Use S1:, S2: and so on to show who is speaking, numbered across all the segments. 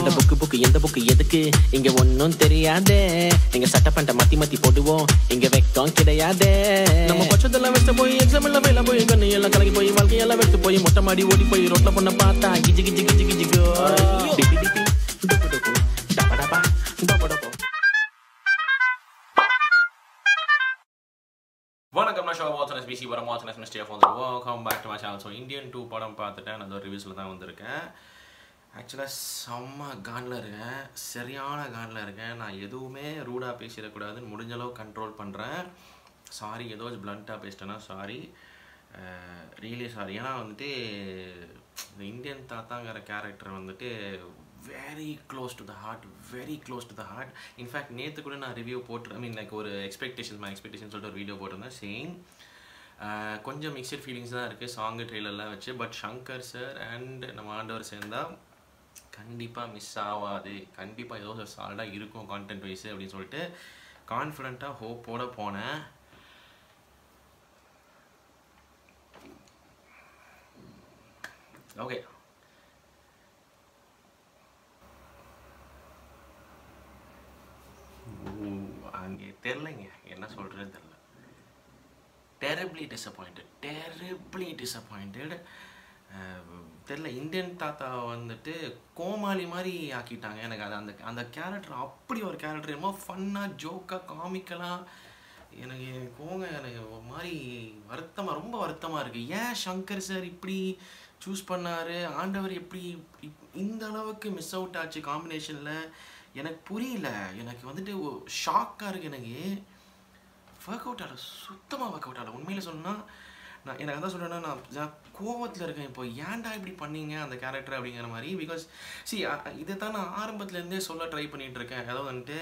S1: அந்த புக்கு எந்த புக்கு எதுக்கு இங்க ஒன்னும் தெரியாதே நீங்க சட்ட பண்ட மத்தி போடுவோம் இங்க வெக்கம் கிடையாதே நம்ம பட்சத்தெல்லாம் வெச்ச போய் எக்ஸாம் எல்லாம் மேல போய் கண்ணு எல்லாம் கலங்கி போய் வாழ்க்கையெல்லாம் வெட்டு போய் மொட்டை மாடி ஓடி போய் ரோட்ல பொண்ண பார்த்தா கிஜி கிஜி கிஜி கிஜிக்கோ
S2: வணக்கம் நான் ஷோபா வாட்சன் எஸ்பிசி வரம் வாட்சன் எஸ் மிஸ்டே ஃபார் welcome back to my channel. So Indian 2 படம் பார்த்துட்டேன். அந்த ரிவ்யூஸில் தான் வந்திருக்கேன். ஆக்சுவலாக செம்ம காண்டில் இருக்கேன், சரியான காண்டில் இருக்கேன். நான் எதுவுமே ரூடாக பேசிடக்கூடாதுன்னு முடிஞ்ச அளவு கண்ட்ரோல் பண்ணுறேன். சாரி, ஏதோ பிளண்ட்டாக பேசிட்டேன்னா சாரி, ரியலி சாரி. ஏன்னா வந்துட்டு இந்த இந்தியன் தாத்தாங்கிற கேரக்டர் வந்துட்டு very close to the heart. In fact நேற்று கூட நான் ரிவ்யூ போட்டு லைக் ஒரு எக்ஸ்பெக்டேஷன் சொல்லிட்டு ஒரு வீடியோ போட்டிருந்தேன். சேம் கொஞ்சம் மிக்சட் ஃபீலிங்ஸ் தான் இருக்குது சாங்கு ட்ரெயிலர்லாம் வச்சு. பட் சங்கர் சார் அண்ட் நம்ம ஆண்டவர் சேர்ந்தால் கண்டிப்பாக மிஸ் ஆகாது, கண்டிப்பாக ஏதோ ஒரு சால்டாக இருக்கும் கான்டென்ட் வைஸு அப்படின்னு சொல்லிட்டு கான்ஃபிடென்ட்டாக ஹோப்போடு போனேன். ஓகே, அங்கே தெரிலங்க, என்ன சொல்கிறேன்னு தெரில. டெரிப்ளி டிசப்பாயிண்டட். தெரில, இந்தியன் தாத்தாவை வந்துட்டு கோமாளி மாதிரி ஆக்கிட்டாங்க. எனக்கு அது அந்த கேரக்டர் அப்படி ஒரு கேரக்டர், என்னமோ ஃபன்னாக ஜோக்காக காமிக்கலாம். எனக்கு ஒரு மாதிரி ரொம்ப வருத்தமாக இருக்குது. ஏன் சங்கர் சார் இப்படி சூஸ் பண்ணார், ஆண்டவர் எப்படி இந்த அளவுக்கு மிஸ் அவுட் ஆச்சு காம்பினேஷனில், எனக்கு புரியல. எனக்கு வந்துட்டு ஷாக்காக இருக்குது. எனக்கு சுத்தமாக ஒர்க் அவுட் ஆகலை. உண்மையில் சொன்னால் எனக்கு அதான் சொல்கிறேன்னா, நான் கோவத்தில் இருக்கேன். இப்போ ஏன்டா இப்படி பண்ணீங்க அந்த கேரக்டர் அப்படிங்கிற மாதிரி. பிகாஸ் இதை தான் நான் ஆரம்பத்துலேருந்தே சொல்ல ட்ரை பண்ணிகிட்ருக்கேன். அதாவது வந்துட்டு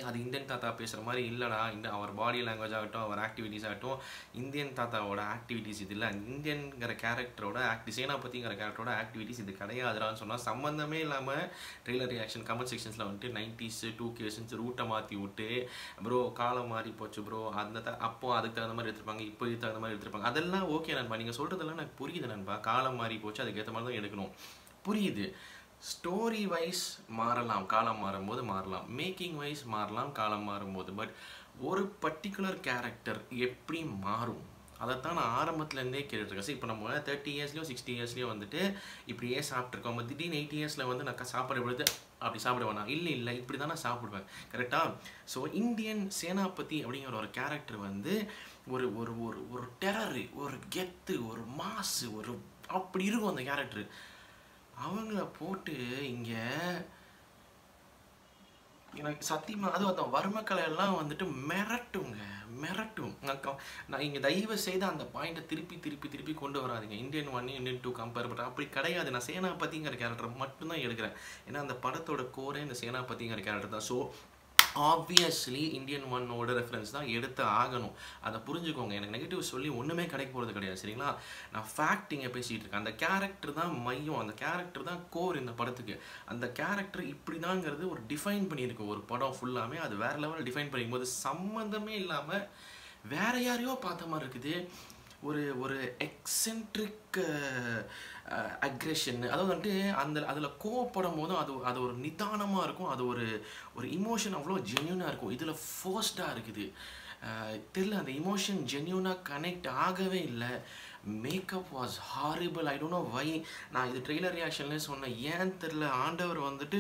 S2: அது இந்தியன் தாத்தா பேசுகிற மாதிரி இல்லைடா. அவர் பாடி லாங்குவேஜ் ஆகட்டும், அவர் ஆக்டிவிட்டீஸ் ஆகட்டும், இந்தியன் தாத்தாவோட ஆக்டிவிட்டீஸ் இது இல்லை. இந்தியன்கிற கேரக்டரோட சேனாபதிங்கிற கேரக்டரோட ஆக்டிவிட்டீஸ் இது கிடையாதுடான்னு சொன்னால் சம்மந்தமே இல்லாமல் ட்ரெய்லர் ரியாக்ஷன் கமெண்ட் செக்ஷன்ஸில் வந்துட்டு 90s 2K ரூட்டை மாற்றி விட்டு ப்ரோ காலம் மாறி போச்சு ப்ரோ, அப்போ அதுக்கு தகுந்த மாதிரி எடுத்துருப்பாங்க, இப்போ இதுக்கு தகுந்த மாதிரி எடுத்துருப்பாங்க. அதெல்லாம் ஓகே நண்பா, நீங்கள் சொல்கிறதெல்லாம் எனக்கு புரியுது நண்பா. காலம் மாறி போச்சு, அதுக்கேற்ற மாதிரி தான் எடுக்கணும், புரியுது. ஸ்டோரி வைஸ் மாறலாம், காலம் மாறும்போது மாறலாம். மேக்கிங் வைஸ் மாறலாம், காலம் மாறும்போது. பட் ஒரு பர்டிகுலர் கேரக்டர் எப்படி மாறும், அதைத்தான் நான் ஆரம்பத்துலேருந்தே கேட்டுருக்கேன். சரி, இப்போ நம்ம 30 இயர்ஸ்லையோ 60 இயர்ஸ்லையோ வந்துட்டு இப்படியே சாப்பிட்ருக்கோம். திடீர்னு 80 இயர்ஸில் வந்து நான் சாப்பிடும்பொழுது அப்படி சாப்பிடுவேன். இல்லை இப்படி தான் நான் சாப்பிடுவேன், கரெக்டாக? ஸோ இந்தியன் சேனாபதி அப்படிங்கிற ஒரு கேரக்டர் வந்து ஒரு ஒரு ஒரு டெரரு, ஒரு கெத்து, ஒரு மாசு, ஒரு அப்படி இருக்கும் அந்த கேரக்டர். அவங்கள போட்டு இங்கே எனக்கு சத்தியமாக அது அந்த வர்மக்கலை எல்லாம் வந்துட்டு மிரட்டும். நான் இங்கே தயவு செய்து அந்த பாயிண்ட்டை திருப்பி கொண்டு வராதிங்க. இந்தியன் 1 இந்தியன் 2 கம்பேர் பண்ணுறேன், அப்படி கிடையாது. நான் சேனாபதிங்கிற கேரக்டர் மட்டும்தான் எடுக்கிறேன். ஏன்னா அந்த படத்தோட கோரே இந்த சேனாபதிங்கிற கேரக்டர் தான். ஸோ ஆப்வியஸ்லி இந்தியன் 1ஓட ரெஃபரன்ஸ் தான் எடுத்து ஆகணும். அதை புரிஞ்சுக்கோங்க. எனக்கு நெகட்டிவ் சொல்லி ஒன்றுமே கிடைக்க போகிறது கிடையாது, சரிங்களா? நான் ஃபேக்ட் இங்கே பேசிகிட்டு இருக்கேன். அந்த கேரக்டர் தான் மையம், அந்த கேரக்டர் தான் கோர் இந்த படத்துக்கு. அந்த கேரக்டர் இப்படி தாங்கிறது ஒரு டிஃபைன் பண்ணியிருக்கு ஒரு படம் ஃபுல்லாமே. அது வேறு லெவலில் டிஃபைன் பண்ணிக்கும்போது சம்மந்தமே இல்லாமல் வேறு யாரையோ பார்த்த மாதிரி இருக்குது. ஒரு எக்ஸென்ட்ரிக் அக்ரெஷன். அதாவது வந்துட்டு அதில் கோவப்படும் போதும் அது ஒரு நிதானமாக இருக்கும். அது ஒரு இமோஷன் அவ்வளோ ஜென்யூனாக இருக்கும். இதில் ஃபோர்ஸ்டாக இருக்குது. தெரியல, அந்த இமோஷன் ஜென்யூனாக கனெக்ட் ஆகவே இல்லை. Makeup was horrible. I don't know why. நான் இது ட்ரெய்லர் ரியாக்ஷன்லேயே சொன்னேன். ஏன் தெரில, ஆண்டவர் வந்துட்டு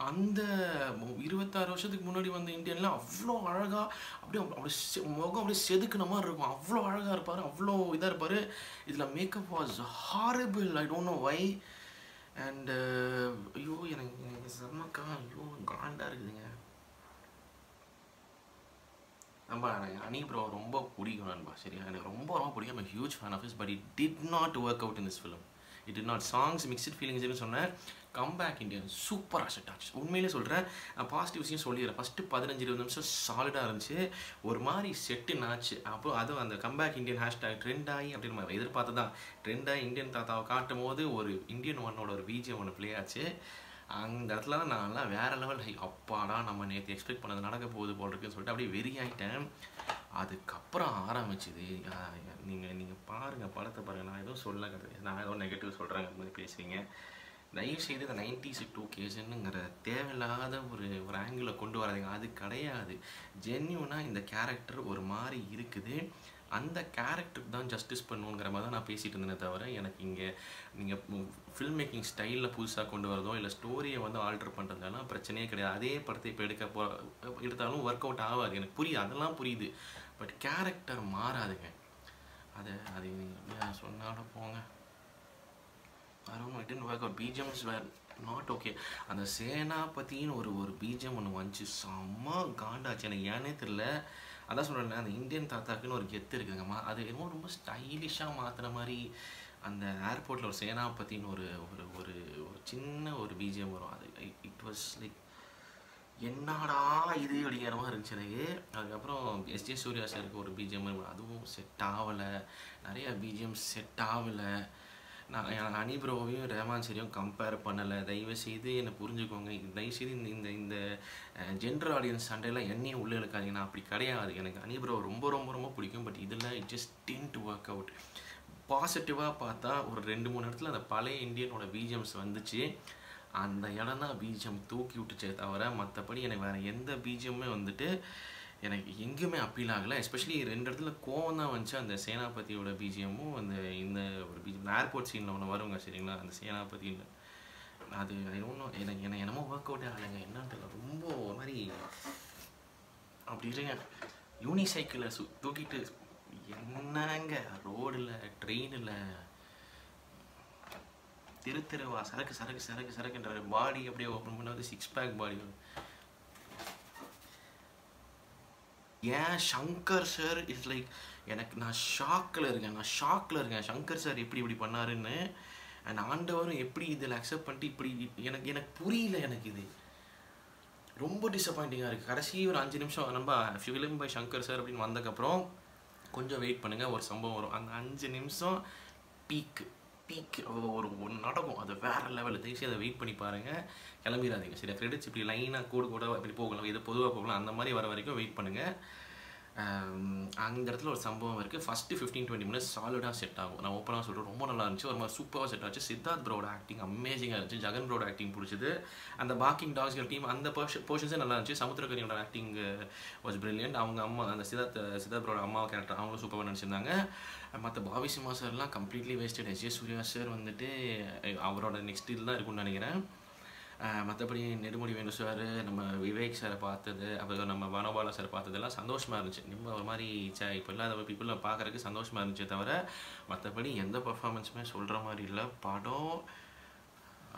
S2: அந்த 26 வருஷத்துக்கு முன்னாடி வந்த இந்தியன்லாம் அவ்வளோ அழகாக அப்படியே முகம் அப்படியே செதுக்குன மாதிரி இருக்கும். அவ்வளோ அழகாக இருப்பார், அவ்வளோ இதாக இருப்பார். இதில் makeup was horrible. I don't know why. And ஐயோ எனக்கு செம்மக்கா, ஐயோ காண்டாக இருக்குதுங்க. நம்ப எனக்கு அனி ப்ரோ ரொம்ப பிடிக்கும் நண்பா, சரியா? எனக்கு ரொம்ப பிடிக்கும். I'm huge fan of his. But it did not work out in this film. It did not. Songs mixed ஃபீலிங்ஸ்னு சொன்னேன். கம்பேக் இண்டியன் சூப்பராக செட் ஆச்சு. உண்மையிலே சொல்கிறேன். நான் பாசிட்டிவ்ஸையும் சொல்லிடுறேன். ஃபஸ்ட்டு 15-20 நிமிஷம் சாலிடாக இருந்துச்சு, ஒரு மாதிரி செட்டுன்னு ஆச்சு. அப்புறம் அதுவும் அந்த கம்பேக் இண்டியன் ஹேஷ்டாக் ட்ரெண்ட் ஆகி அப்படின்னு நம்ம எதிர்பார்த்து தான் ட்ரெண்ட் ஆகி இந்தியன் தாத்தாவை காட்டும் போது ஒரு இந்தியன் 1ஓட ஒரு பிஜிஎம் ஒன்று ப்ளே ஆச்சு. அந்த இடத்துல தான் நான்லாம் வேறு லெவல் அப்பாடா நம்ம நேற்று எக்ஸ்பெக்ட் பண்ணது நடக்க போகுது போல் இருக்குன்னு சொல்லிட்டு அப்படியே வெறியாயிட்டேன். அதுக்கப்புறம் ஆரம்பிச்சுது. நீங்கள் பாருங்கள், படத்தை பாருங்கள். நான் எதுவும் சொல்ல கிடையாது, நான் ஏதோ நெகட்டிவ் சொல்கிறேங்க மாதிரி பேசுவீங்க. தயவு செய்து இந்த 90s 2Ksங்கிற தேவையில்லாத ஒரு ஆங்கிளில் கொண்டு வராதுங்க. அது கிடையாது. ஜென்யூனாக இந்த கேரக்டர் ஒரு மாதிரி இருக்குது, அந்த கேரக்டருக்கு தான் ஜஸ்டிஸ் பண்ணுங்கிற மாதிரி தான் நான் பேசிகிட்டு இருந்தேனே தவிர, எனக்கு இங்கே நீங்கள் ஃபில்ம் மேக்கிங் ஸ்டைலில் புதுசாக கொண்டு வரதோ இல்லை ஸ்டோரியை வந்து ஆல்டர் பண்ணுறதுலாம் பிரச்சனையே கிடையாது. அதே படத்தை இப்போ எடுத்தாலும் ஒர்க் அவுட் ஆகாது. எனக்கு புரியுது, அதெல்லாம் புரியுது. பட் கேரக்டர் மாறாதுங்க. அது சொன்னாலும் போங்க. it didn't work out. BGMs were not okay. அந்த சேனாபதின்னு ஒரு BGM ஒன்று வந்துச்சு, செம்ம காண்டாச்சு. எனக்கு ஏன்னே தெரியல. அதான் சொல்கிறேன், அந்த இந்தியன் தாத்தாக்குன்னு ஒரு கெத்து இருக்குதுங்கம்மா. அது என்னமோ ரொம்ப ஸ்டைலிஷாக மாற்றுற மாதிரி அந்த ஏர்போர்ட்டில் ஒரு சேனாபதின்னு ஒரு ஒரு ஒரு சின்ன ஒரு BGM வரும். அது இட் வாஸ் லைக் என்னடா இது அப்படிங்கிற மாதிரி இருந்துச்சு எனக்கு. அதுக்கப்புறம் எஸ்ஜே சூர்யா சாருக்கு ஒரு BGM அதுவும் செட் ஆகலை. நிறைய BGM செட் ஆகலை. நான் அனிப்ரோவையும் ரஹ்மான் சரியும் கம்பேர் பண்ணலை. தயவுசெய்து என்னை புரிஞ்சுக்கோங்க. தயவுசெய்து இந்த இந்த ஜென்ரல் ஆடியன்ஸ் சண்டையெல்லாம் என்னையும் உள்ளே இழுக்காதீங்க. நான் அப்படி கிடையாது. எனக்கு அனிப்ரோ ரொம்ப ரொம்ப ரொம்ப பிடிக்கும். பட் இதில் it just did work out. பாசிட்டிவாக பார்த்தா ஒரு 2-3 இடத்துல அந்த பழைய இந்தியனோட BGMs வந்துச்சு. அந்த இடம் தான் BGM தூக்கி விட்டுச்சே தவிர மற்றபடி எனக்கு வேறு எந்த BGMமே வந்துட்டு எனக்கு எங்கேயுமே அப்பீல் ஆகலை. எஸ்பெஷலி 2 இடத்துல கோவம் தான் வந்துச்சு. அந்த சேனாபதியோட BGMமும் இந்த ஒரு BGM ஏர்போர்ட் சீனில் ஒன்று வருங்க சரிங்களா, அந்த சேனாபதியில் அது ஒன்றும் எனக்கு என்னமோ ஒர்க் அவுட்டே ஆகலைங்க. என்னன்னு தெரியல, ரொம்ப ஒரு மாதிரி அப்படி இல்லைங்க. யூனிசைக்கிளில் தூக்கிட்டு என்னங்க ரோடில் ட்ரெயினில் தெருவா சரக்குன்ற பாடி அப்படியே ஓப்பன் பண்ணாது, 6 பேக் பாடி. ஏன் சங்கர் சார் இஸ் லைக் நான் ஷாக்கில் இருக்கேன். சங்கர் சார் எப்படி பண்ணாருன்னு அண்ட் ஆண்டவரும் எப்படி இதில் அக்செப்ட் பண்ணிட்டு இப்படி எனக்கு புரியல. எனக்கு இது ரொம்ப டிசப்பாயிண்டிங்காக இருக்குது. கடைசி ஒரு 5 நிமிஷம் நம்ம ஃபிலிம் பை சங்கர் சார் அப்படின்னு வந்ததுக்கப்புறம் கொஞ்சம் வெயிட் பண்ணுங்கள், ஒரு சம்பவம் வரும். அந்த 5 நிமிஷம் பீக் ஒரு நடக்கும். அது வேறு லெவலில். தயவுசெய்து அதை வெயிட் பண்ணி பாருங்கள். கிளம்பிடாதீங்க சரியா. கிரெடிட்ஸ் இப்படி லைனாக கூட இப்படி போகலாம், இது பொதுவாக போகலாம், அந்த மாதிரி வர வரைக்கும் வெயிட் பண்ணுங்கள். அந்த இடத்துல ஒரு சம்பவம் இருக்குது. ஃபஸ்ட்டு 15-20 மினிட்ஸ் சாலிடாக செட் ஆகும். நான் ஓப்பனாக சொல்கிறேன், ரொம்ப நல்லா இருந்துச்சு. ஒரு மாதிரி சூப்பராக செட் ஆச்சு. சித்தார்த் ப்ரோட ஆக்டிங் அமேசிங்காக இருந்துச்சு. ஜெகன் ப்ரோட ஆக்டிங் பிடிச்சது. அந்த பாக்கிங் டாக்ஸ்கள் டீம் அந்த போர்ஷன்ஸே நல்லா இருந்துச்சு. சமுத்திரக்கனியோட ஆக்டிங் வாஸ் பிரில்லியன்ட். அவங்க அம்மா அந்த சித்தார்த் ப்ரோட அம்மா கேரக்டர் அவங்களும் சூப்பராக நினச்சிருந்தாங்க. மற்ற பாபி சிம்மா சார்லாம் completely wasted. SJ Suryah sir வந்துட்டு அவரோட நெக்ஸ்ட் இதில் தான் இருக்குன்னு நினைக்கிறேன். மற்றபடி நெடுமுடி வேணு சார், நம்ம விவேக் சாரை பார்த்தது, அப்புறம் நம்ம வனபாலா சார் பார்த்ததெல்லாம் சந்தோஷமாக இருந்துச்சு. ரொம்ப ஒரு மாதிரி இப்போ இல்லாத பீப்புளை பார்க்குறதுக்கு சந்தோஷமாக இருந்துச்சே தவிர மற்றபடி எந்த பர்ஃபார்மன்ஸுமே சொல்கிற மாதிரி இல்லை. படம்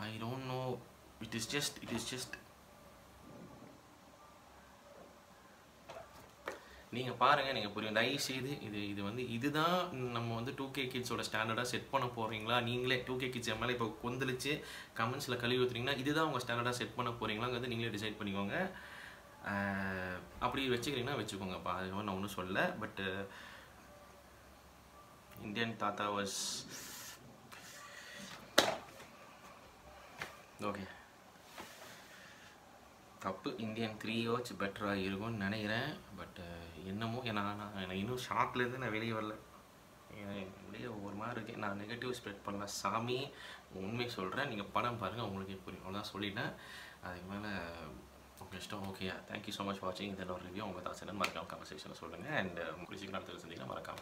S2: ஐ don't no, it is just நீங்கள் பாருங்கள், நீங்கள் புரியும். தயவுசெய்து இதுதான் நம்ம வந்து 2K கிட்ஸோட ஸ்டாண்டர்டாக செட் பண்ண போகிறீங்களா? நீங்களே 2K கிட்ஸ் மேலே இப்போ கொந்தளிச்சு கமெண்ட்ஸில் கழுவி ஊற்றுறீங்கன்னா இதுதான் உங்கள் ஸ்டாண்டர்டாக செட் பண்ண போகிறீங்களாங்கிறது நீங்களே டிசைட் பண்ணிக்கோங்க. அப்படி வச்சுக்கிறீங்கன்னா வச்சுக்கோங்கப்பா, அது நான் ஒன்றும் சொல்லலை. பட் இந்தியன் தாத்தா வாஸ் ஓகே. தப்பு. இந்தியன் 3 வாட்ச் பெட்டராக இருக்கும்னு நினைக்கிறேன். பட் என்னமோ நான் இன்னும் ஷாக்லேருந்து நான் வெளியே வரல. வெளியே ஒரு மாதிரி இருக்கேன். நான் நெகட்டிவ் ஸ்ப்ரெட் பண்ணல சாமி, உண்மையை சொல்கிறேன். நீங்கள் படம் பாருங்கள், உங்களுக்கே புரியும். அவ்வளோதான் சொல்லிட்டேன். அதுக்கு மேலே உங்கள் இஷ்டம். ஓகே, தேங்க்யூ ஸோ மச் வாட்சிங். இதில் ஒரு ரிவ்யூ உங்கள் தாட்ஸ் என்னன்னு மறக்காம கமெண்ட் சொல்லுங்கள். அண்ட் உங்களுக்கு சீக்கிரம் அடுத்த செஞ்சீங்கன்னா மறக்காம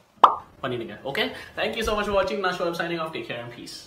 S2: பண்ணிடுங்க. ஓகே, தேங்க்யூ ஸோ மச் வாட்சிங். நான் show signing off. Take care and piece.